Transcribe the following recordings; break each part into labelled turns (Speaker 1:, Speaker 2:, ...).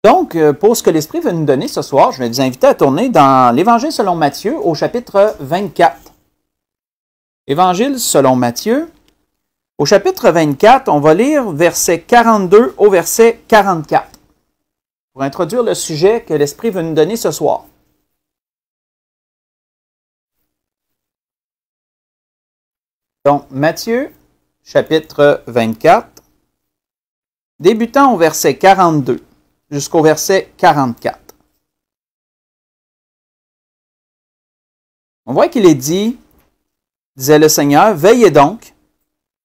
Speaker 1: Donc, pour ce que l'Esprit veut nous donner ce soir, je vais vous inviter à tourner dans l'Évangile selon Matthieu au chapitre 24. Évangile selon Matthieu. Au chapitre 24, on va lire verset 42 au verset 44 pour introduire le sujet que l'Esprit veut nous donner ce soir. Donc, Matthieu, chapitre 24, débutant au verset 42 jusqu'au verset 44. On voit qu'il est dit, disait le Seigneur, « Veillez donc,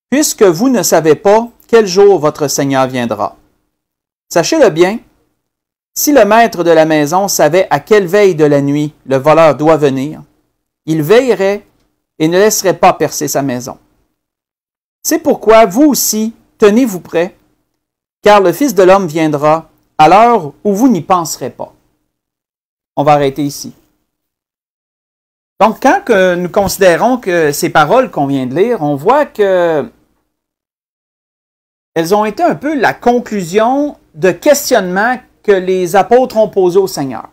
Speaker 1: puisque vous ne savez pas quel jour votre Seigneur viendra. Sachez-le bien, si le maître de la maison savait à quelle veille de la nuit le voleur doit venir, il veillerait et ne laisserait pas percer sa maison. C'est pourquoi vous aussi, tenez-vous prêts, car le Fils de l'homme viendra à l'heure où vous n'y penserez pas. » On va arrêter ici. Donc, quand nous considérons que ces paroles qu'on vient de lire, on voit que elles ont été un peu la conclusion de questionnements que les apôtres ont posés au Seigneur.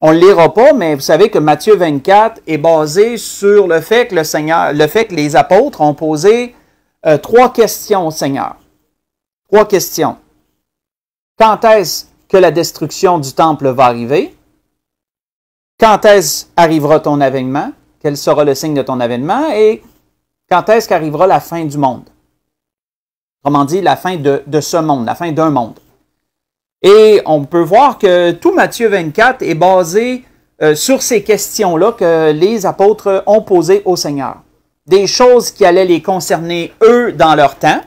Speaker 1: On ne le lira pas, mais vous savez que Matthieu 24 est basé sur le fait que les apôtres ont posé 3 questions au Seigneur. 3 questions. Quand est-ce que la destruction du temple va arriver? Quand est-ce arrivera ton avènement? Quel sera le signe de ton avènement? Et quand est-ce qu'arrivera la fin du monde? Autrement dit, la fin de ce monde, la fin d'un monde. Et on peut voir que tout Matthieu 24 est basé sur ces questions-là que les apôtres ont posées au Seigneur. Des choses qui allaient les concerner eux dans leur temps,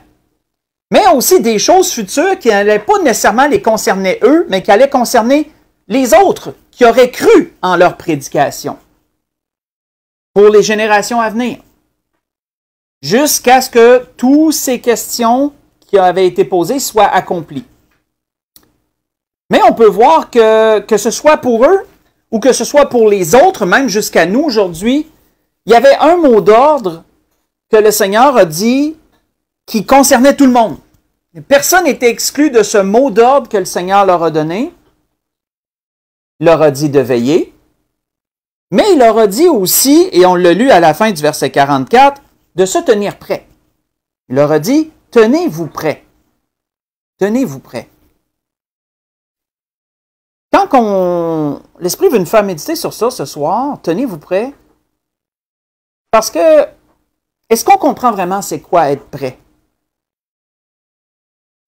Speaker 1: mais aussi des choses futures qui n'allaient pas nécessairement les concerner eux, mais qui allaient concerner les autres qui auraient cru en leur prédication pour les générations à venir. Jusqu'à ce que toutes ces questions qui avaient été posées soient accomplies. Mais on peut voir que ce soit pour eux ou que ce soit pour les autres, même jusqu'à nous aujourd'hui, il y avait un mot d'ordre que le Seigneur a dit qui concernait tout le monde. Personne n'était exclu de ce mot d'ordre que le Seigneur leur a donné. Il leur a dit de veiller, mais il leur a dit aussi, et on l'a lu à la fin du verset 44, de se tenir prêt. Il leur a dit, tenez-vous prêts. Tenez-vous prêts. Quand l'Esprit veut nous faire méditer sur ça ce soir, tenez-vous prêts, parce que, est-ce qu'on comprend vraiment c'est quoi être prêt?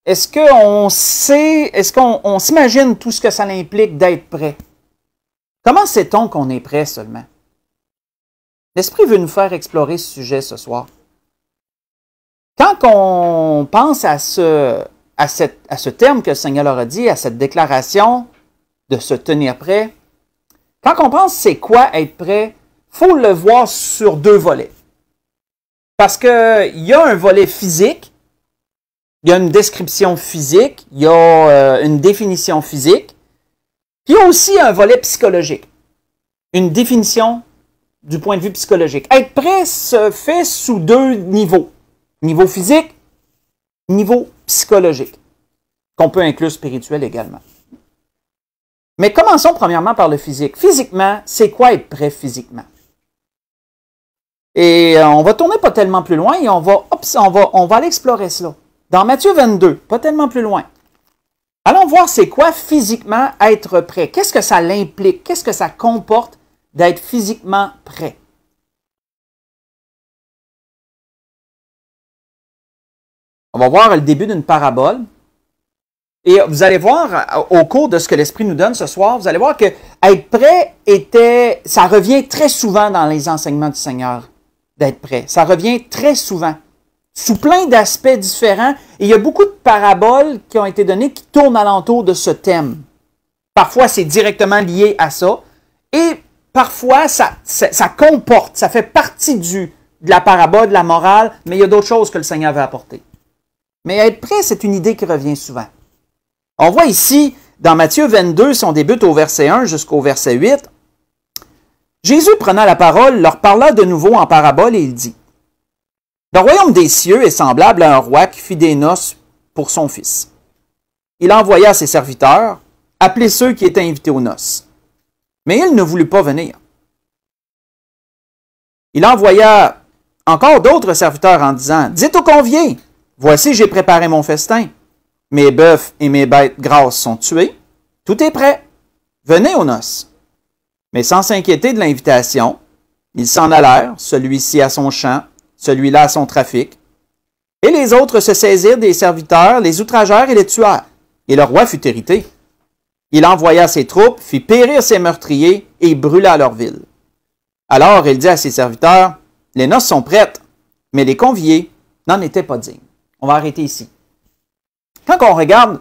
Speaker 1: Est-ce qu'on sait, est-ce qu'on s'imagine tout ce que ça implique d'être prêt? Comment sait-on qu'on est prêt seulement? L'Esprit veut nous faire explorer ce sujet ce soir. Quand on pense à ce terme que le Seigneur leur a dit, à cette déclaration de se tenir prêt, quand on pense c'est quoi être prêt, il faut le voir sur 2 volets. Parce qu'il y a un volet physique, il y a une description physique, il y a une définition physique, puis il y a aussi un volet psychologique, une définition du point de vue psychologique. Être prêt se fait sous 2 niveaux, niveau physique, niveau psychologique, qu'on peut inclure spirituel également. Mais commençons premièrement par le physique. Physiquement, c'est quoi être prêt physiquement? Et on va tourner pas tellement plus loin et on va aller explorer cela. Dans Matthieu 22, pas tellement plus loin. Allons voir c'est quoi physiquement être prêt. Qu'est-ce que ça l'implique? Qu'est-ce que ça comporte d'être physiquement prêt? On va voir le début d'une parabole. Et vous allez voir, au cours de ce que l'Esprit nous donne ce soir, vous allez voir que être prêt ça revient très souvent dans les enseignements du Seigneur, d'être prêt. Ça revient très souvent, sous plein d'aspects différents. Et il y a beaucoup de paraboles qui ont été données qui tournent alentour de ce thème. Parfois, c'est directement lié à ça. Et parfois, ça comporte, ça fait partie de la parabole, de la morale, mais il y a d'autres choses que le Seigneur veut apporter. Mais être prêt, c'est une idée qui revient souvent. On voit ici, dans Matthieu 22, si on débute au verset 1 jusqu'au verset 8, Jésus, prenant la parole, leur parla de nouveau en parabole et il dit, « Le royaume des cieux est semblable à un roi qui fit des noces pour son fils. il envoya ses serviteurs appeler ceux qui étaient invités aux noces. Mais ils ne voulurent pas venir. Il envoya encore d'autres serviteurs en disant, « Dites aux conviés, voici j'ai préparé mon festin. Mes bœufs et mes bêtes grasses sont tués. Tout est prêt. Venez aux noces. » Mais sans s'inquiéter de l'invitation, ils s'en allèrent, celui-ci à son champ, celui-là à son trafic. Et les autres se saisirent des serviteurs, les outragèrent et les tuèrent. Et le roi fut irrité. Il envoya ses troupes, fit périr ses meurtriers et brûla leur ville. Alors il dit à ses serviteurs, « Les noces sont prêtes, mais les conviés n'en étaient pas dignes. » On va arrêter ici. Quand on regarde,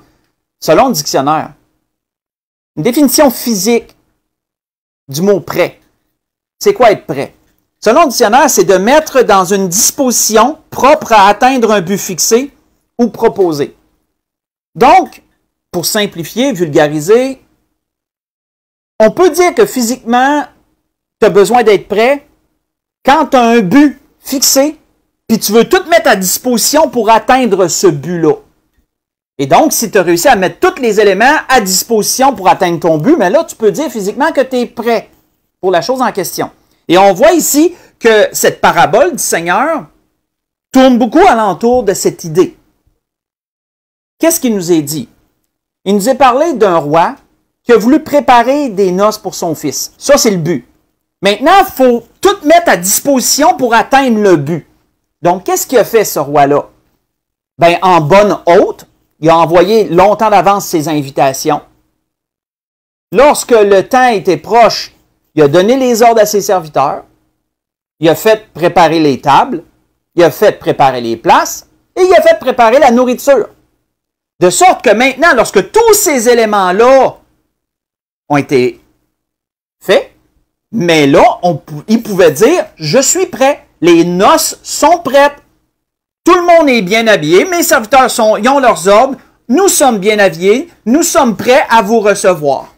Speaker 1: selon le dictionnaire, une définition physique du mot « prêt », c'est quoi être prêt? Selon le dictionnaire, c'est de mettre dans une disposition propre à atteindre un but fixé ou proposé. Donc, pour simplifier, vulgariser, on peut dire que physiquement, tu as besoin d'être prêt quand tu as un but fixé, puis tu veux tout mettre à disposition pour atteindre ce but-là. Et donc, si tu as réussi à mettre tous les éléments à disposition pour atteindre ton but, mais là, tu peux dire physiquement que tu es prêt pour la chose en question. Et on voit ici que cette parabole du Seigneur tourne beaucoup alentour de cette idée. Qu'est-ce qu'il nous est dit? Il nous est parlé d'un roi qui a voulu préparer des noces pour son fils. Ça, c'est le but. Maintenant, il faut tout mettre à disposition pour atteindre le but. Donc, qu'est-ce qu'il a fait, ce roi-là? Bien, en bonne hôte, il a envoyé longtemps d'avance ses invitations. Lorsque le temps était proche, il a donné les ordres à ses serviteurs. Il a fait préparer les tables. Il a fait préparer les places. Et il a fait préparer la nourriture. De sorte que maintenant, lorsque tous ces éléments-là ont été faits, mais là, il pouvait dire, je suis prêt. Les noces sont prêtes. Tout le monde est bien habillé. Mes serviteurs ils ont leurs ordres. Nous sommes bien habillés. Nous sommes prêts à vous recevoir.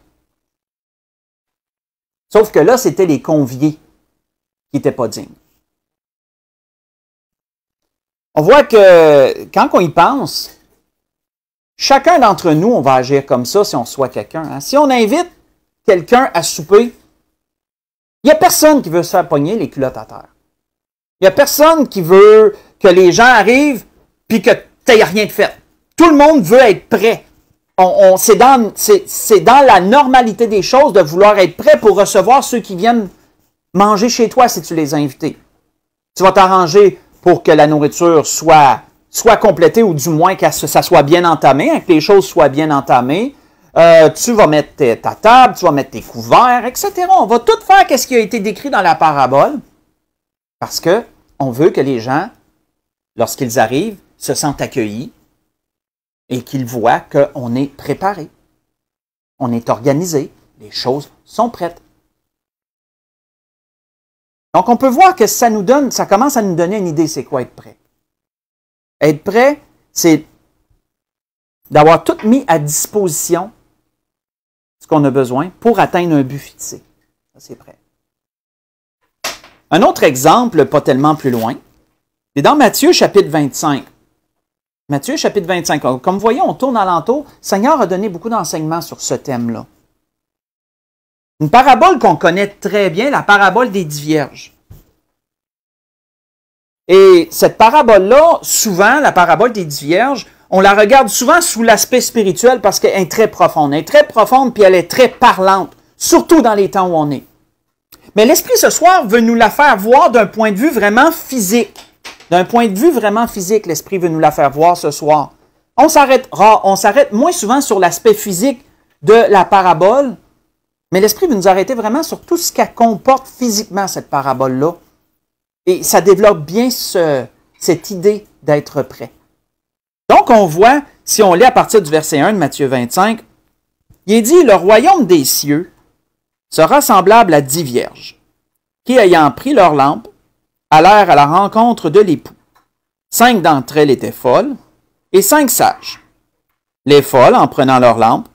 Speaker 1: Sauf que là, c'était les conviés qui n'étaient pas dignes. On voit que quand on y pense, chacun d'entre nous, on va agir comme ça si on reçoit quelqu'un. Hein? Si on invite quelqu'un à souper, il n'y a personne qui veut se faire pogner les culottes à terre. Il n'y a personne qui veut que les gens arrivent puis que tu n'aies rien de fait. Tout le monde veut être prêt. C'est dans la normalité des choses de vouloir être prêt pour recevoir ceux qui viennent manger chez toi si tu les as invités. Tu vas t'arranger pour que la nourriture soit complétée ou du moins que ça soit bien entamé, hein, que les choses soient bien entamées. Tu vas mettre ta table, tu vas mettre tes couverts, etc. On va tout faire ce qui a été décrit dans la parabole parce qu'on veut que les gens, lorsqu'ils arrivent, se sentent accueillis et qu'ils voient qu'on est préparé, on est organisé, les choses sont prêtes. Donc, on peut voir que ça commence à nous donner une idée, c'est quoi être prêt. Être prêt, c'est d'avoir tout mis à disposition ce qu'on a besoin pour atteindre un but fixé. Ça, c'est prêt. Un autre exemple, pas tellement plus loin, c'est dans Matthieu chapitre 25. Matthieu chapitre 25. Comme vous voyez, on tourne alentour. Le Seigneur a donné beaucoup d'enseignements sur ce thème-là. Une parabole qu'on connaît très bien, la parabole des 10 vierges. Et cette parabole-là, souvent, la parabole des 10 vierges, on la regarde souvent sous l'aspect spirituel parce qu'elle est très profonde. Elle est très profonde puis elle est très parlante, surtout dans les temps où on est. Mais l'Esprit ce soir veut nous la faire voir d'un point de vue vraiment physique. D'un point de vue vraiment physique, l'Esprit veut nous la faire voir ce soir. On s'arrête moins souvent sur l'aspect physique de la parabole, mais l'Esprit veut nous arrêter vraiment sur tout ce qu'elle comporte physiquement, cette parabole-là. Et ça développe bien cette idée d'être prêt. Donc, on voit, si on lit à partir du verset 1 de Matthieu 25, il est dit « Le royaume des cieux sera semblable à 10 vierges, qui, ayant pris leurs lampes, allèrent à la rencontre de l'époux. 5 d'entre elles étaient folles, et 5 sages. Les folles, en prenant leurs lampes,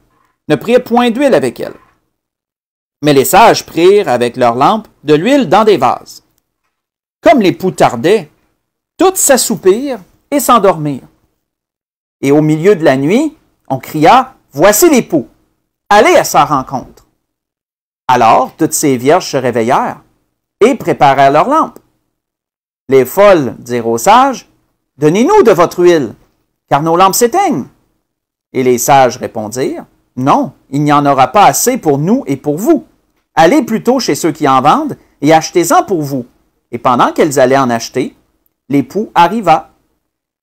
Speaker 1: ne prirent point d'huile avec elles. Mais les sages prirent avec leurs lampes de l'huile dans des vases. Comme l'époux tardait, toutes s'assoupirent et s'endormirent. Et au milieu de la nuit, On cria, « Voici l'époux, allez à sa rencontre. » Alors, toutes ces vierges se réveillèrent et préparèrent leurs lampes. Les folles dirent aux sages, « Donnez-nous de votre huile, car nos lampes s'éteignent. » Et les sages répondirent, « Non, il n'y en aura pas assez pour nous et pour vous. Allez plutôt chez ceux qui en vendent et achetez-en pour vous. » Et pendant qu'elles allaient en acheter, l'époux arriva.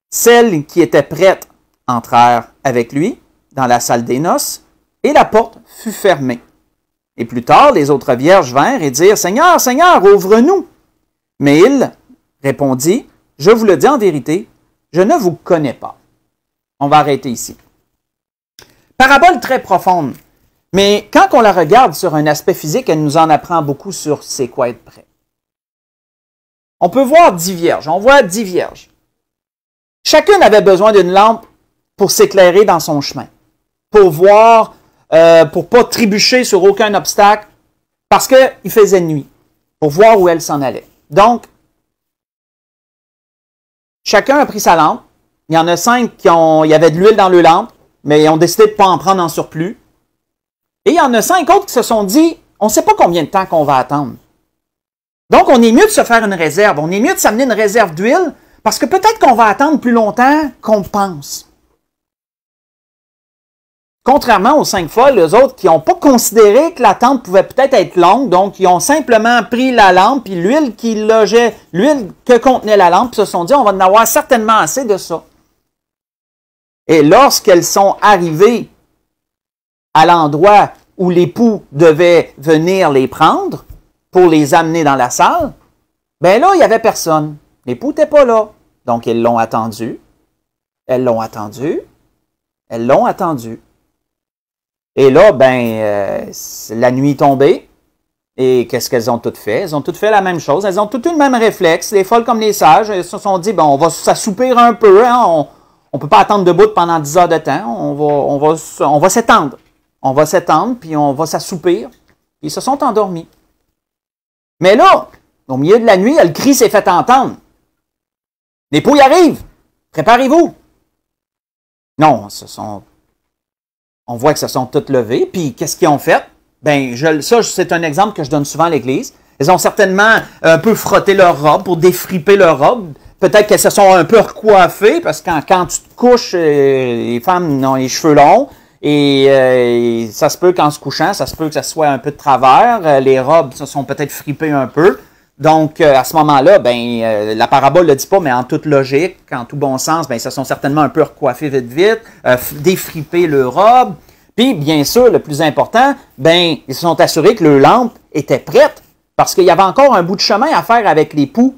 Speaker 1: Celles qui étaient prêtes entrèrent avec lui dans la salle des noces, et la porte fut fermée. Et plus tard, les autres vierges vinrent et dirent, « Seigneur, Seigneur, ouvre-nous. » Mais il répondit, « Je vous le dis en vérité, je ne vous connais pas. » On va arrêter ici. Parabole très profonde, mais quand on la regarde sur un aspect physique, elle nous en apprend beaucoup sur c'est quoi être prêt. On peut voir 10 vierges, on voit 10 vierges. Chacune avait besoin d'une lampe pour s'éclairer dans son chemin, pour voir, pour ne pas trébucher sur aucun obstacle, parce qu'il faisait nuit, pour voir où elle s'en allait. Donc, chacun a pris sa lampe. Il y en a 5 il y avait de l'huile dans leur lampe, mais ils ont décidé de ne pas en prendre en surplus. Et il y en a 5 autres qui se sont dit, on ne sait pas combien de temps qu'on va attendre. Donc, on est mieux de se faire une réserve. On est mieux de s'amener une réserve d'huile, parce que peut-être qu'on va attendre plus longtemps qu'on pense. Contrairement aux 5 folles, les autres qui n'ont pas considéré que l'attente pouvait peut-être être longue, donc ils ont simplement pris la lampe, puis l'huile qui logeait, l'huile que contenait la lampe, puis se sont dit, on va en avoir certainement assez de ça. Et lorsqu'elles sont arrivées à l'endroit où l'époux devait venir les prendre pour les amener dans la salle, ben là, il n'y avait personne. L'époux n'était pas là. Donc, ils l'ont attendu. Elles l'ont attendu. Elles l'ont attendu. Et là, la nuit est tombée. Et qu'est-ce qu'elles ont toutes fait? Elles ont toutes fait la même chose. Elles ont toutes eu le même réflexe. Les folles comme les sages. Elles se sont dit, bon, on va s'assoupir un peu. Hein? On ne peut pas attendre debout pendant 10 heures de temps. On va s'étendre. On va s'étendre, puis on va s'assoupir. Ils se sont endormis. Mais là, au milieu de la nuit, le cri s'est fait entendre. L'époux y arrive. Préparez-vous. Non, on voit que se sont toutes levées. Puis, qu'est-ce qu'ils ont fait? Ça, c'est un exemple que je donne souvent à l'Église. Ils ont certainement un peu frotté leur robe pour défriper leur robe. Peut-être qu'elles se sont un peu recoiffées, parce que quand tu te couches, les femmes ont les cheveux longs. Et ça se peut qu'en se couchant, ça se peut que ça soit un peu de travers. Les robes se sont peut-être fripées un peu. Donc, à ce moment-là, la parabole ne le dit pas, mais en toute logique, en tout bon sens, ils se sont certainement un peu recoiffés vite, défripé leur robe. Puis, bien sûr, le plus important, ils se sont assurés que leur lampe était prête, parce qu'il y avait encore un bout de chemin à faire avec l'époux.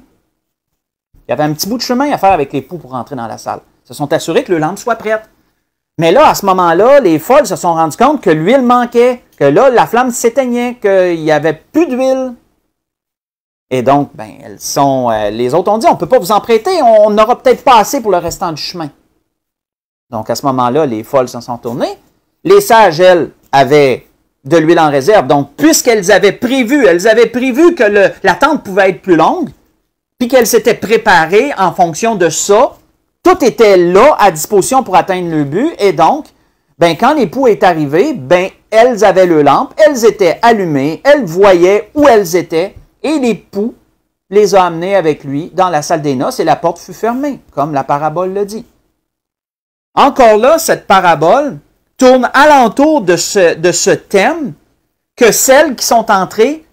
Speaker 1: Il y avait un petit bout de chemin à faire avec l'époux pour rentrer dans la salle. Ils se sont assurés que leur lampe soit prête. Mais là, à ce moment-là, les folles se sont rendues compte que l'huile manquait, que là, la flamme s'éteignait, qu'il n'y avait plus d'huile. Et donc, les autres ont dit, on ne peut pas vous en prêter, on n'aura peut-être pas assez pour le restant du chemin. Donc, à ce moment-là, les folles se sont tournées. Les sages, elles, avaient de l'huile en réserve. Donc, puisqu'elles avaient prévu que l'attente pouvait être plus longue, puis qu'elles s'étaient préparées en fonction de ça, tout était là à disposition pour atteindre le but. Et donc, quand l'époux est arrivé, elles avaient le lampe, elles étaient allumées, elles voyaient où elles étaient, et l'époux les a amenées avec lui dans la salle des noces et la porte fut fermée, comme la parabole le dit. Encore là, cette parabole tourne alentour de ce thème que celles qui sont entrées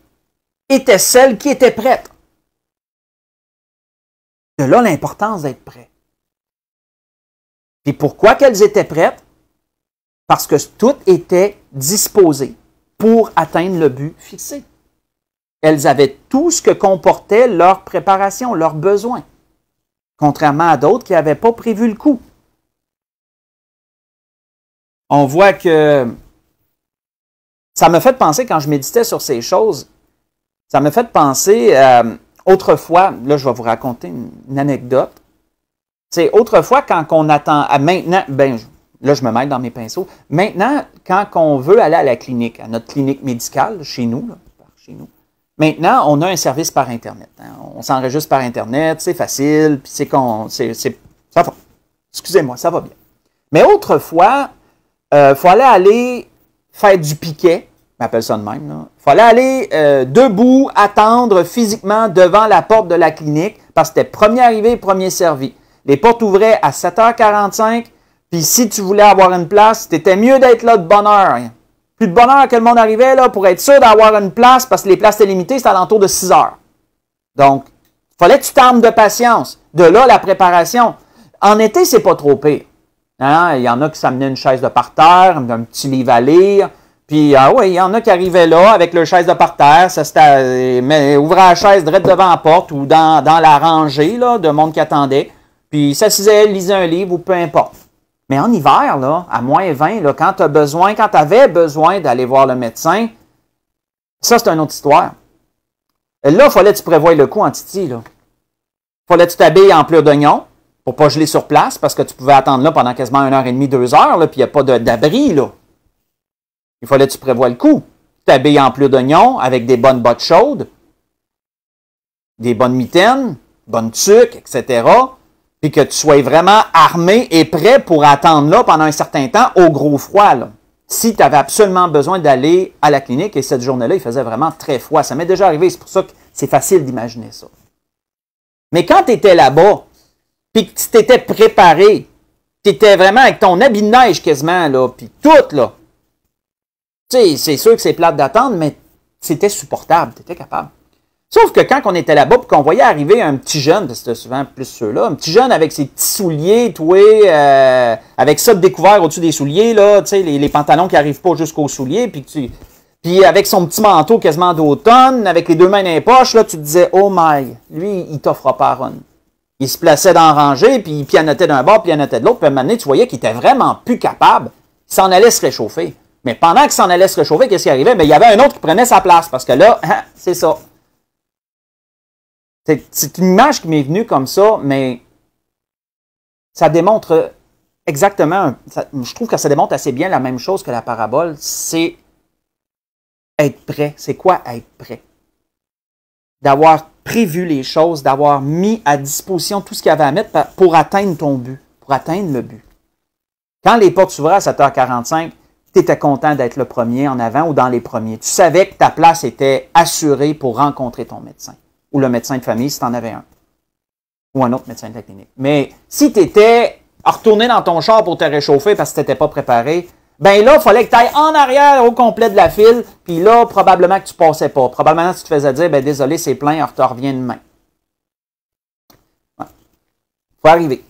Speaker 1: étaient celles qui étaient prêtes. De là l'importance d'être prêt. Et pourquoi qu'elles étaient prêtes? Parce que tout était disposé pour atteindre le but fixé. Elles avaient tout ce que comportait leur préparation, leurs besoins, contrairement à d'autres qui n'avaient pas prévu le coup. On voit que ça me fait penser, quand je méditais sur ces choses, ça me fait penser, autrefois, là je vais vous raconter une anecdote. C'est autrefois, quand on attend, maintenant, là je me mêle dans mes pinceaux, maintenant, quand on veut aller à la clinique, à notre clinique médicale, chez nous, maintenant, on a un service par Internet. Hein. On s'enregistre par Internet, c'est facile, puis ça va. Excusez-moi, ça va bien. Mais autrefois, fallait aller faire du piquet, on appelle ça de même, là. Fallait aller debout, attendre physiquement devant la porte de la clinique, parce que c'était premier arrivé, premier servi. Les portes ouvraient à 7h45, puis si tu voulais avoir une place, c'était mieux d'être là de bonne heure. Plus de bonne heure que le monde arrivait là, pour être sûr d'avoir une place, parce que les places étaient limitées, c'était à l'entour de 6 heures. Donc, il fallait que tu t'armes de patience. De là, la préparation. En été, c'est pas trop pire. Hein? Il y en a qui s'amenaient une chaise de parterre, un petit livre à lire. Puis, oui, il y en a qui arrivaient là avec leur chaise de parterre, ouvraient la chaise direct devant la porte ou dans la rangée là, de monde qui attendait. Puis, s'assisaient, lisaient un livre ou peu importe. Mais en hiver, là, à moins 20, là, quand tu avais besoin d'aller voir le médecin, ça, c'est une autre histoire. Là, il fallait que tu prévoies le coup en titi. Il fallait que tu t'habilles en pleurs d'oignon pour ne pas geler sur place parce que tu pouvais attendre là pendant quasiment 1h30, 2 heures, là, puis il n'y a pas d'abri. Là. Il fallait que tu prévoies le coup. Tu t'habilles en pleurs d'oignon avec des bonnes bottes chaudes, des bonnes mitaines, bonnes tuques, etc. Puis que tu sois vraiment armé et prêt pour attendre là pendant un certain temps au gros froid. Là. Si tu avais absolument besoin d'aller à la clinique, et cette journée-là, il faisait vraiment très froid. Ça m'est déjà arrivé, c'est pour ça que c'est facile d'imaginer ça. Mais quand tu étais là-bas, puis que tu t'étais préparé, tu étais vraiment avec ton habit de neige quasiment, là, puis tout, là. Tu sais, c'est sûr que c'est plate d'attendre, mais c'était supportable, tu étais capable. Sauf que quand on était là-bas, puis qu'on voyait arriver un petit jeune, parce que c'était souvent plus ceux-là, un petit jeune avec ses petits souliers, avec ça de découvert au-dessus des souliers, là, tu sais, les pantalons qui n'arrivent pas jusqu'aux souliers, puis avec son petit manteau quasiment d'automne, avec les deux mains dans les poches, là, tu te disais, oh my, lui, il t'offrira pas run. Il se plaçait dans la rangée, puis il pianotait d'un bord, puis il pianotait de l'autre, puis à un moment donné, tu voyais qu'il était vraiment plus capable. Il s'en allait se réchauffer. Mais pendant qu'il s'en allait se réchauffer, qu'est-ce qui arrivait? Bien, il y avait un autre qui prenait sa place, parce que là, c'est ça. C'est une image qui m'est venue comme ça, mais ça démontre exactement, je trouve que ça démontre assez bien la même chose que la parabole, c'est être prêt. C'est quoi être prêt? D'avoir prévu les choses, d'avoir mis à disposition tout ce qu'il y avait à mettre pour atteindre ton but, pour atteindre le but. Quand les portes s'ouvraient à 7h45, tu étais content d'être le premier en avant ou dans les premiers. Tu savais que ta place était assurée pour rencontrer ton médecin. Ou le médecin de famille si tu en avais un. Ou un autre médecin de la clinique. Mais si tu étais retourné dans ton char pour te réchauffer parce que tu n'étais pas préparé, ben là, il fallait que tu ailles en arrière au complet de la file, puis là, probablement que tu ne passais pas. Probablement que tu te faisais dire, ben désolé, c'est plein, on te revient demain. Il faut arriver.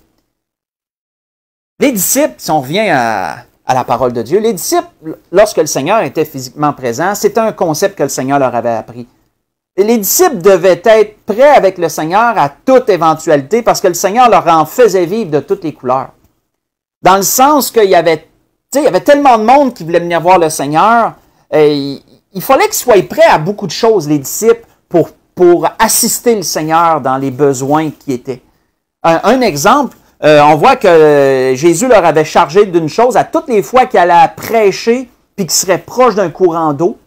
Speaker 1: Les disciples, si on revient à la parole de Dieu, les disciples, lorsque le Seigneur était physiquement présent, c'était un concept que le Seigneur leur avait appris. Et les disciples devaient être prêts avec le Seigneur à toute éventualité parce que le Seigneur leur en faisait vivre de toutes les couleurs. Dans le sens qu'il y avait tellement de monde qui voulait venir voir le Seigneur, il fallait qu'ils soient prêts à beaucoup de choses, les disciples, pour assister le Seigneur dans les besoins qui étaient. Un exemple, on voit que Jésus leur avait chargé d'une chose à toutes les fois qu'il allait prêcher puis qu'il serait proche d'un courant d'eau.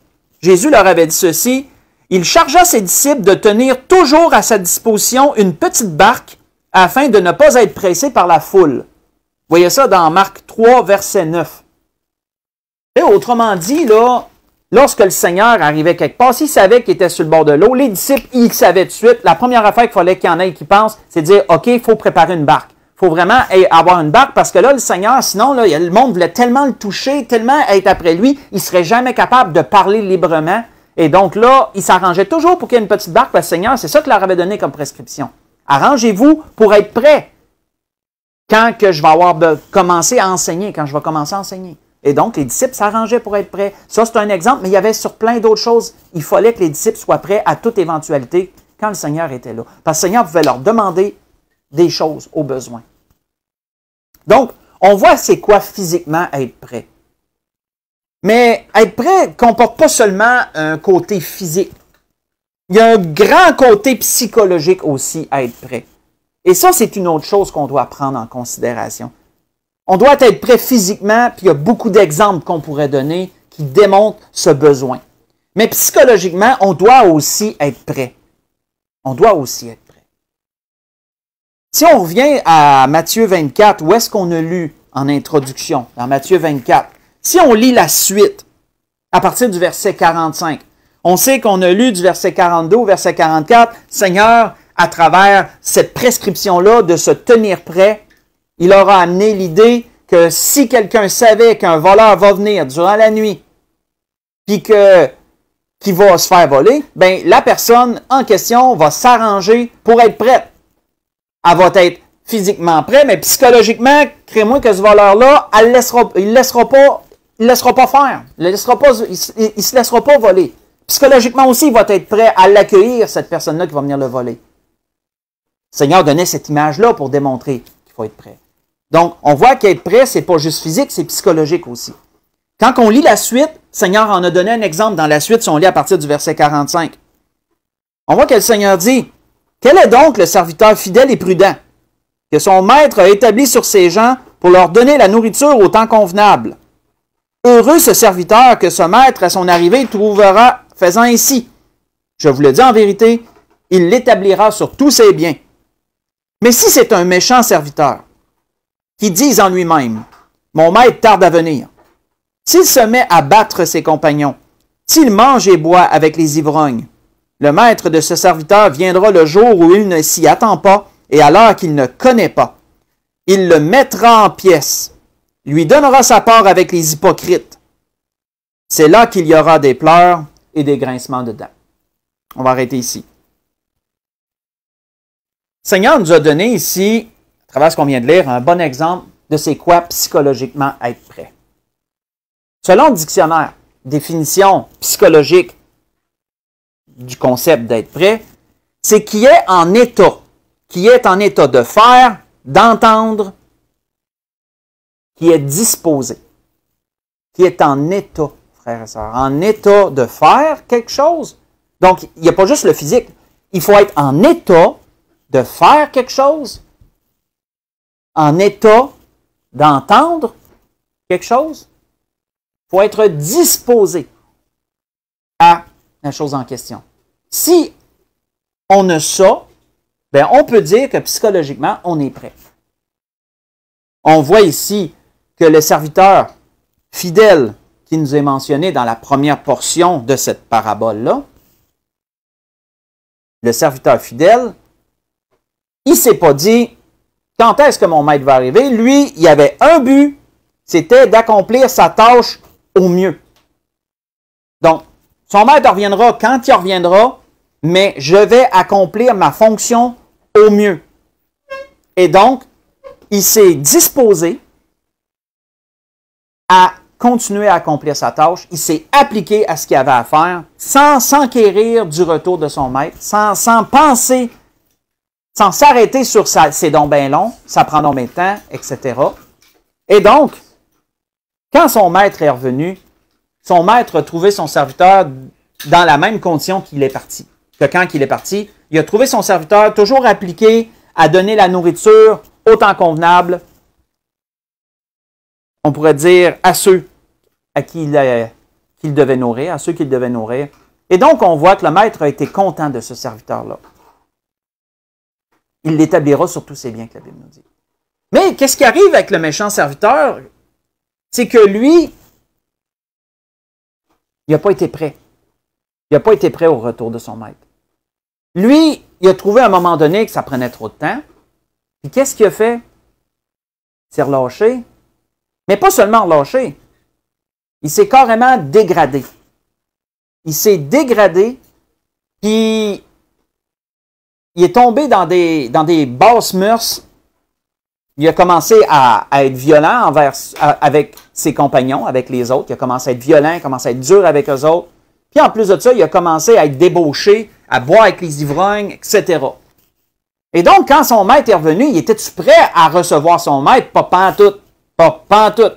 Speaker 1: Jésus leur avait dit ceci: il chargea ses disciples de tenir toujours à sa disposition une petite barque afin de ne pas être pressés par la foule. Vous voyez ça dans Marc 3, verset 9. Et autrement dit, là, lorsque le Seigneur arrivait quelque part, s'il savait qu'il était sur le bord de l'eau, les disciples, ils savaient tout de suite. La première affaire qu'il fallait qu'il y en ait qui pensent, c'est de dire, OK, il faut préparer une barque. Il faut vraiment avoir une barque parce que là, le Seigneur, sinon, là, le monde voulait tellement le toucher, tellement être après lui, il ne serait jamais capable de parler librement. Et donc là, il s'arrangeait toujours pour qu'il y ait une petite barque, parce que le Seigneur, c'est ça qu'il leur avait donné comme prescription. Arrangez-vous pour être prêts quand que je vais commencer à enseigner, quand je vais commencer à enseigner. Et donc, les disciples s'arrangeaient pour être prêts. Ça, c'est un exemple, mais il y avait sur plein d'autres choses. Il fallait que les disciples soient prêts à toute éventualité quand le Seigneur était là. Parce que le Seigneur pouvait leur demander des choses au besoin. Donc, on voit c'est quoi physiquement être prêt. Mais être prêt ne comporte pas seulement un côté physique. Il y a un grand côté psychologique aussi à être prêt. Et ça, c'est une autre chose qu'on doit prendre en considération. On doit être prêt physiquement, puis il y a beaucoup d'exemples qu'on pourrait donner qui démontrent ce besoin. Mais psychologiquement, on doit aussi être prêt. On doit aussi être prêt. Si on revient à Matthieu 24, où est-ce qu'on a lu en introduction, dans Matthieu 24, Si on lit la suite, à partir du verset 45, on sait qu'on a lu du verset 42 au verset 44, Seigneur, à travers cette prescription-là de se tenir prêt, il aura amené l'idée que si quelqu'un savait qu'un voleur va venir durant la nuit, puis qu'il va se faire voler, ben la personne en question va s'arranger pour être prête. Elle va être physiquement prête, mais psychologiquement, crée-moi que ce voleur-là, il ne laissera pas faire. Il ne se laissera pas voler. Psychologiquement aussi, il va être prêt à l'accueillir, cette personne-là qui va venir le voler. Le Seigneur donnait cette image-là pour démontrer qu'il faut être prêt. Donc, on voit qu'être prêt, ce n'est pas juste physique, c'est psychologique aussi. Quand on lit la suite, le Seigneur en a donné un exemple dans la suite, si on lit à partir du verset 45. On voit que le Seigneur dit, « Quel est donc le serviteur fidèle et prudent, que son maître a établi sur ses gens pour leur donner la nourriture au temps convenable? Heureux ce serviteur que ce maître, à son arrivée, trouvera faisant ainsi. Je vous le dis en vérité, il l'établira sur tous ses biens. Mais si c'est un méchant serviteur, qui dise en lui-même, « Mon maître tarde à venir », s'il se met à battre ses compagnons, s'il mange et boit avec les ivrognes, le maître de ce serviteur viendra le jour où il ne s'y attend pas et à l'heure qu'il ne connaît pas. Il le mettra en pièces, lui donnera sa part avec les hypocrites. C'est là qu'il y aura des pleurs et des grincements de dents. On va arrêter ici. Le Seigneur nous a donné ici, à travers ce qu'on vient de lire, un bon exemple de c'est quoi psychologiquement être prêt. Selon le dictionnaire, définition psychologique du concept d'être prêt, c'est qui est en état de faire, d'entendre, qui est disposé, qui est en état, frères et sœurs, en état de faire quelque chose. Donc, il n'y a pas juste le physique, il faut être en état de faire quelque chose, en état d'entendre quelque chose. Il faut être disposé à la chose en question. Si on a ça, ben on peut dire que psychologiquement, on est prêt. On voit ici que le serviteur fidèle qui nous est mentionné dans la première portion de cette parabole-là, le serviteur fidèle, il ne s'est pas dit quand est-ce que mon maître va arriver. Lui, il avait un but, c'était d'accomplir sa tâche au mieux. Donc, son maître reviendra quand il reviendra, mais je vais accomplir ma fonction au mieux. Et donc, il s'est disposé à continuer à accomplir sa tâche. Il s'est appliqué à ce qu'il avait à faire sans s'enquérir du retour de son maître, sans penser, sans s'arrêter sur c'est donc bien long, ça prend donc bien de temps, etc. Et donc, quand son maître est revenu, son maître a trouvé son serviteur dans la même condition qu'il est parti. Que quand il est parti, il a trouvé son serviteur toujours appliqué à donner la nourriture au temps convenable. On pourrait dire à ceux à qui qu'il devait nourrir, à ceux qu'il devait nourrir. Et donc, on voit que le maître a été content de ce serviteur-là. Il l'établira sur tous ses biens, que la Bible nous dit. Mais qu'est-ce qui arrive avec le méchant serviteur? C'est que lui, il n'a pas été prêt. Il n'a pas été prêt au retour de son maître. Lui, il a trouvé à un moment donné que ça prenait trop de temps. Puis qu'est-ce qu'il a fait? Il s'est relâché. Mais pas seulement relâché. Il s'est carrément dégradé. Il s'est dégradé, puis il est tombé dans des basses mœurs. Il a commencé à être violent avec ses compagnons, avec les autres. Il a commencé à être violent, il a commencé à être dur avec eux autres. Puis en plus de ça, il a commencé à être débauché, à boire avec les ivrognes, etc. Et donc, quand son maître est revenu, il était-tu prêt à recevoir son maître? Pas pantoute. Pas pantoute.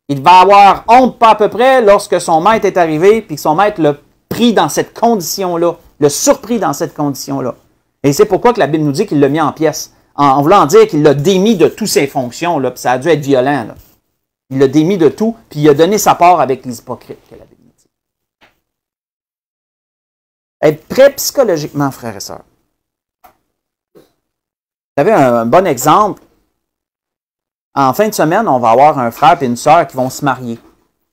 Speaker 1: Il va avoir honte pas à peu près lorsque son maître est arrivé, puis que son maître l'a pris dans cette condition-là, l'a surpris dans cette condition-là. Et c'est pourquoi que la Bible nous dit qu'il l'a mis en pièces, en voulant dire qu'il l'a démis de toutes ses fonctions, là, puis ça a dû être violent. Là. Il l'a démis de tout, puis il a donné sa part avec les hypocrites, que la Bible nous dit. Être prêt psychologiquement, frères et sœurs. Vous avez un bon exemple. En fin de semaine, on va avoir un frère et une sœur qui vont se marier.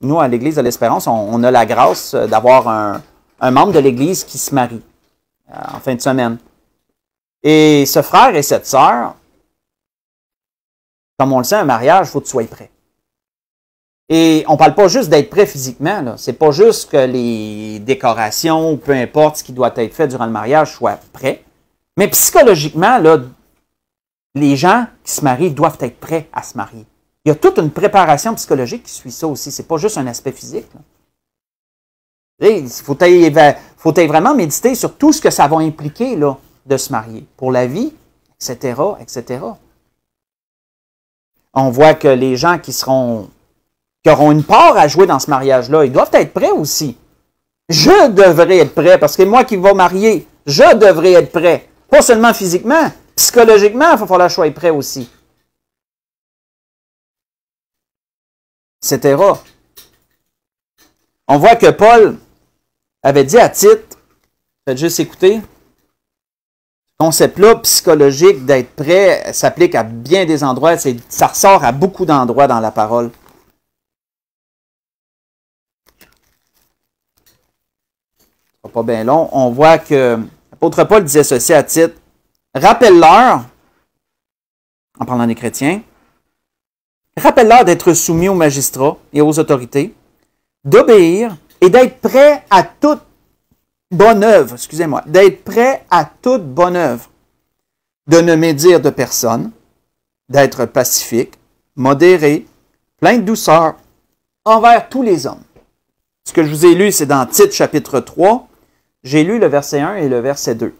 Speaker 1: Nous, à l'Église de l'Espérance, on a la grâce d'avoir un membre de l'Église qui se marie en fin de semaine. Et ce frère et cette sœur, comme on le sait, un mariage, il faut que tu sois prêt. Et on ne parle pas juste d'être prêt physiquement. Ce n'est pas juste que les décorations, ou peu importe ce qui doit être fait durant le mariage, soient prêts. Mais psychologiquement, là, les gens qui se marient doivent être prêts à se marier. Il y a toute une préparation psychologique qui suit ça aussi. Ce n'est pas juste un aspect physique. Il faut vraiment méditer sur tout ce que ça va impliquer là, de se marier. Pour la vie, etc., etc. On voit que les gens qui auront une part à jouer dans ce mariage-là, ils doivent être prêts aussi. Je devrais être prêt, parce que moi qui vais marier, je devrais être prêt. Pas seulement physiquement, psychologiquement, il va falloir que je sois prêt aussi. Etc. On voit que Paul avait dit à Tite, faites juste écouter, ce concept-là psychologique d'être prêt s'applique à bien des endroits, ça ressort à beaucoup d'endroits dans la parole. Ce sera pas bien long. On voit que l'apôtre Paul disait ceci à Tite, rappelle-leur, en parlant des chrétiens, rappelle-leur d'être soumis aux magistrats et aux autorités, d'obéir et d'être prêt à toute bonne œuvre, d'être prêt à toute bonne œuvre, de ne médire de personne, d'être pacifique, modéré, plein de douceur envers tous les hommes. Ce que je vous ai lu, c'est dans Tite chapitre 3. J'ai lu le verset 1 et le verset 2.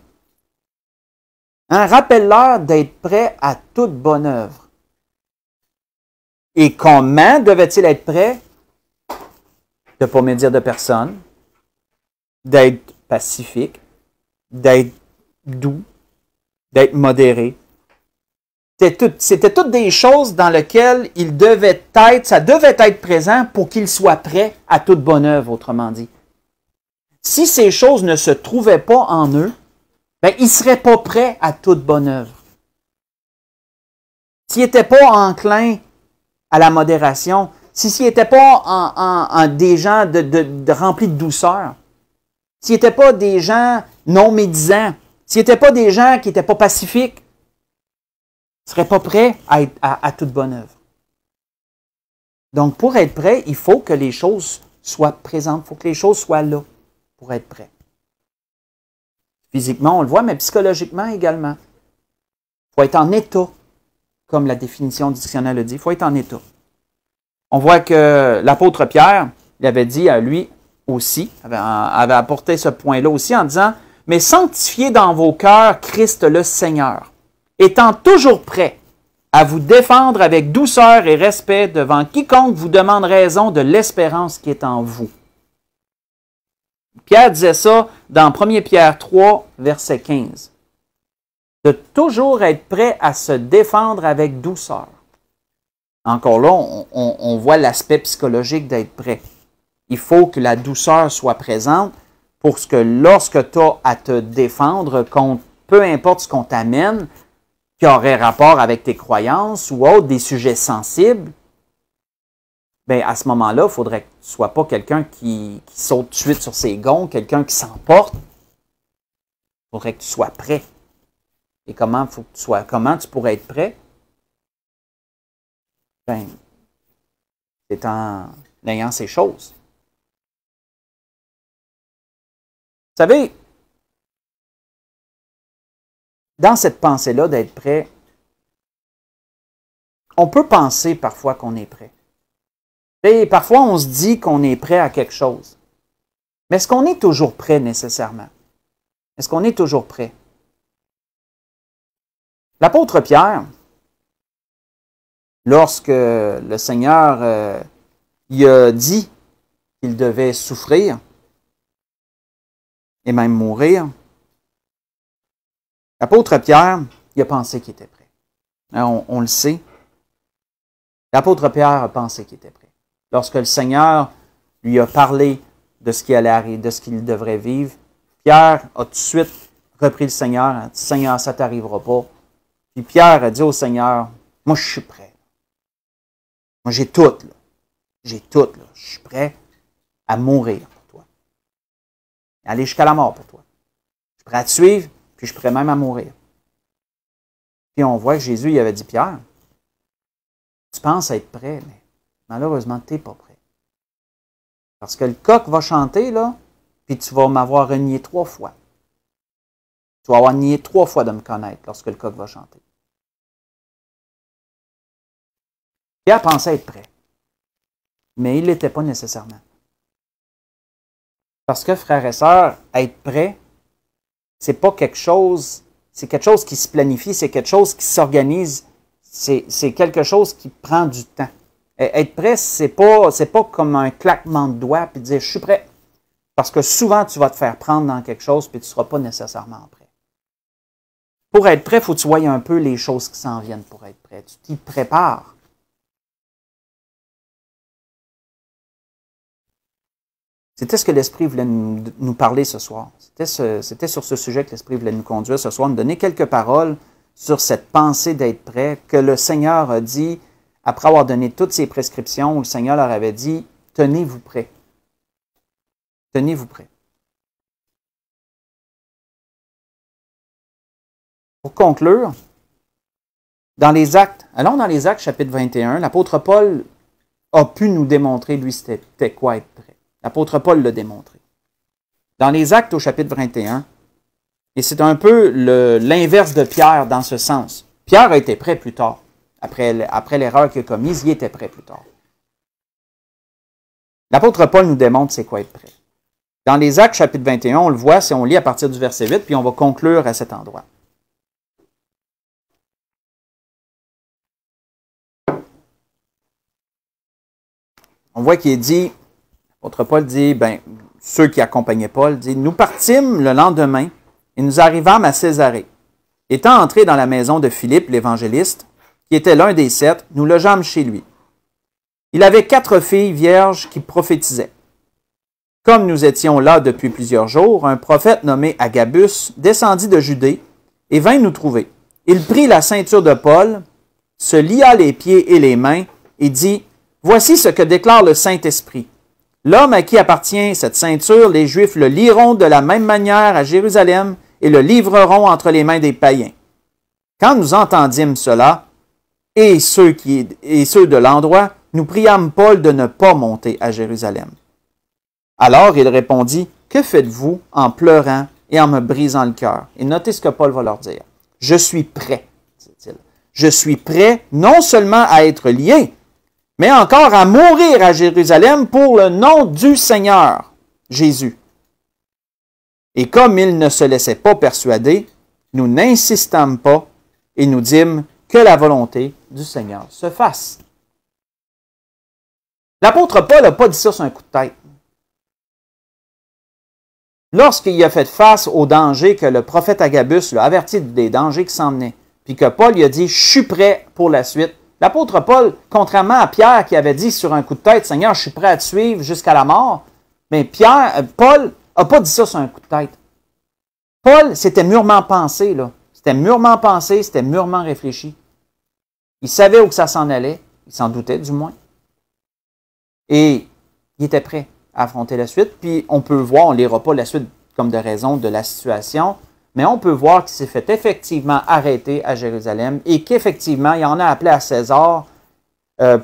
Speaker 1: Rappelle-leur d'être prêt à toute bonne œuvre. Et comment devait-il être prêt? De ne pas médire de personne, d'être pacifique, d'être doux, d'être modéré. C'était toutes des choses dans lesquelles ça devait être présent pour qu'il soit prêt à toute bonne œuvre, autrement dit. Si ces choses ne se trouvaient pas en eux, ben, ils ne seraient pas prêts à toute bonne œuvre. S'ils n'étaient pas enclins à la modération, s'ils n'étaient pas des gens remplis de douceur, s'ils n'étaient pas des gens non médisants, s'ils n'étaient pas des gens qui n'étaient pas pacifiques, ils ne seraient pas prêts à toute bonne œuvre. Donc, pour être prêt, il faut que les choses soient présentes, il faut que les choses soient là pour être prêt. Physiquement, on le voit, mais psychologiquement également. Il faut être en état, comme la définition du dictionnaire le dit, il faut être en état. On voit que l'apôtre Pierre, il avait dit à lui aussi, avait apporté ce point-là aussi en disant « Mais sanctifiez dans vos cœurs Christ le Seigneur, étant toujours prêt à vous défendre avec douceur et respect devant quiconque vous demande raison de l'espérance qui est en vous. » Pierre disait ça dans 1 Pierre 3, verset 15. De toujours être prêt à se défendre avec douceur. Encore là, on voit l'aspect psychologique d'être prêt. Il faut que la douceur soit présente pour que lorsque tu as à te défendre contre peu importe ce qu'on t'amène, qui aurait rapport avec tes croyances ou autre, des sujets sensibles, bien, à ce moment-là, il faudrait que tu ne sois pas quelqu'un qui saute tout de suite sur ses gonds, quelqu'un qui s'emporte. Il faudrait que tu sois prêt. Et comment tu pourrais être prêt? Ben, c'est en ayant ces choses. Vous savez, dans cette pensée-là d'être prêt, on peut penser parfois qu'on est prêt. Et parfois, on se dit qu'on est prêt à quelque chose. Mais est-ce qu'on est toujours prêt nécessairement? Est-ce qu'on est toujours prêt? L'apôtre Pierre, lorsque le Seigneur il a dit qu'il devait souffrir et même mourir, l'apôtre Pierre, il a pensé qu'il était prêt. On le sait. L'apôtre Pierre a pensé qu'il était prêt. Lorsque le Seigneur lui a parlé de ce qui allait arriver, de ce qu'il devrait vivre, Pierre a tout de suite repris le Seigneur, a dit « Seigneur, ça ne t'arrivera pas. » Puis Pierre a dit au Seigneur, « Moi, je suis prêt. Moi, j'ai tout. Là. J'ai tout, là. Je suis prêt à mourir pour toi. Aller jusqu'à la mort pour toi. Je suis prêt à te suivre, puis je suis prêt même à mourir. Puis on voit que Jésus, il avait dit, Pierre, tu penses être prêt, mais malheureusement, tu n'es pas prêt. Parce que le coq va chanter, là, puis tu vas m'avoir renié 3 fois. Tu vas avoir nié 3 fois de me connaître lorsque le coq va chanter. Pierre pensait être prêt, mais il ne l'était pas nécessairement. Parce que, frères et sœurs, être prêt, c'est pas quelque chose, c'est quelque chose qui se planifie, c'est quelque chose qui s'organise, c'est quelque chose qui prend du temps. Être prêt, c'est pas comme un claquement de doigts puis dire « je suis prêt ». Parce que souvent, tu vas te faire prendre dans quelque chose puis tu ne seras pas nécessairement prêt. Pour être prêt, il faut que tu voies un peu les choses qui s'en viennent pour être prêt. Tu t'y prépares. C'était ce que l'Esprit voulait nous parler ce soir. C'était sur ce sujet que l'Esprit voulait nous conduire ce soir, nous donner quelques paroles sur cette pensée d'être prêt, que le Seigneur a dit, après avoir donné toutes ses prescriptions, le Seigneur leur avait dit, tenez-vous prêts. Tenez-vous prêts. Pour conclure, dans les Actes, allons dans les Actes chapitre 21, l'apôtre Paul a pu nous démontrer, lui, c'était quoi être prêt. L'apôtre Paul l'a démontré. Dans les Actes au chapitre 21, et c'est un peu l'inverse de Pierre dans ce sens. Pierre a été prêt plus tard. Après l'erreur qu'il a commise, il était prêt plus tard. L'apôtre Paul nous démontre c'est quoi être prêt. Dans les Actes chapitre 21, on le voit si on lit à partir du verset 8, puis on va conclure à cet endroit. On voit qu'il est dit, l'apôtre Paul dit, ceux qui accompagnaient Paul, dit, nous partîmes le lendemain et nous arrivâmes à Césarée. Étant entrés dans la maison de Philippe, l'évangéliste, qui était l'un des 7, nous logeâmes chez lui. Il avait 4 filles vierges qui prophétisaient. Comme nous étions là depuis plusieurs jours, un prophète nommé Agabus descendit de Judée et vint nous trouver. Il prit la ceinture de Paul, se lia les pieds et les mains et dit, « Voici ce que déclare le Saint-Esprit. L'homme à qui appartient cette ceinture, les Juifs le lieront de la même manière à Jérusalem et le livreront entre les mains des païens. » Quand nous entendîmes cela, et ceux de l'endroit, nous priâmes Paul de ne pas monter à Jérusalem. Alors il répondit, « Que faites-vous en pleurant et en me brisant le cœur? » Et notez ce que Paul va leur dire. « Je suis prêt, dit-il. Je suis prêt non seulement à être lié, mais encore à mourir à Jérusalem pour le nom du Seigneur, Jésus. » Et comme il ne se laissait pas persuader, nous n'insistâmes pas et nous dîmes que la volonté du Seigneur se fasse. L'apôtre Paul n'a pas dit ça sur un coup de tête. Lorsqu'il a fait face au danger que le prophète Agabus l'a averti des dangers qui s'en venaient, puis que Paul lui a dit « Je suis prêt pour la suite », l'apôtre Paul, contrairement à Pierre qui avait dit sur un coup de tête « Seigneur, je suis prêt à te suivre jusqu'à la mort », mais Paul n'a pas dit ça sur un coup de tête. Paul, c'était mûrement pensé, là. C'était mûrement pensé, c'était mûrement réfléchi. Il savait où ça s'en allait, il s'en doutait du moins. Et il était prêt à affronter la suite. Puis on peut voir, on ne lira pas la suite comme de raison de la situation, mais on peut voir qu'il s'est fait effectivement arrêter à Jérusalem et qu'effectivement, il en a appelé à César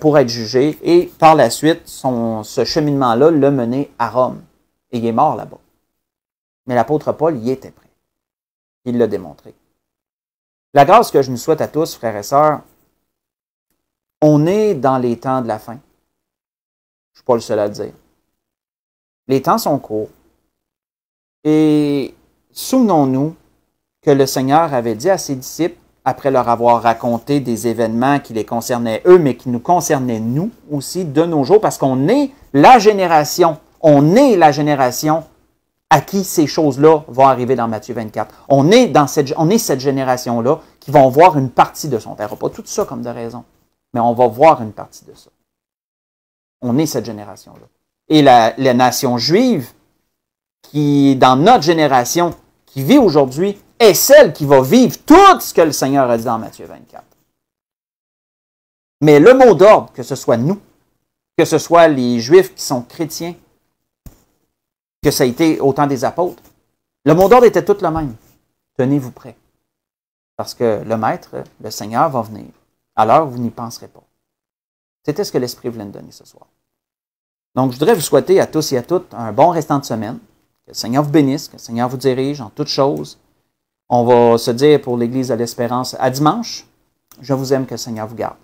Speaker 1: pour être jugé. Et par la suite, ce cheminement-là l'a mené à Rome. Et il est mort là-bas. Mais l'apôtre Paul y était prêt. Il l'a démontré. La grâce que je nous souhaite à tous, frères et sœurs, on est dans les temps de la fin. Je ne suis pas le seul à le dire. Les temps sont courts. Et souvenons-nous que le Seigneur avait dit à ses disciples, après leur avoir raconté des événements qui les concernaient eux, mais qui nous concernaient nous aussi de nos jours, parce qu'on est la génération, à qui ces choses-là vont arriver dans Matthieu 24. On est cette génération-là qui vont voir une partie de son terre. Pas tout ça comme de raison, mais on va voir une partie de ça. On est cette génération-là. Et la nation juive, qui dans notre génération, qui vit aujourd'hui, est celle qui va vivre tout ce que le Seigneur a dit dans Matthieu 24. Mais le mot d'ordre, que ce soit nous, que ce soit les Juifs qui sont chrétiens, que ça a été au temps des apôtres. Le mot d'ordre était tout le même. Tenez-vous prêts. Parce que le Maître, le Seigneur, va venir. Alors, vous n'y penserez pas. C'était ce que l'Esprit voulait nous donner ce soir. Donc, je voudrais vous souhaiter à tous et à toutes un bon restant de semaine. Que le Seigneur vous bénisse, que le Seigneur vous dirige en toutes choses. On va se dire pour l'Église de l'Espérance à dimanche. Je vous aime, que le Seigneur vous garde.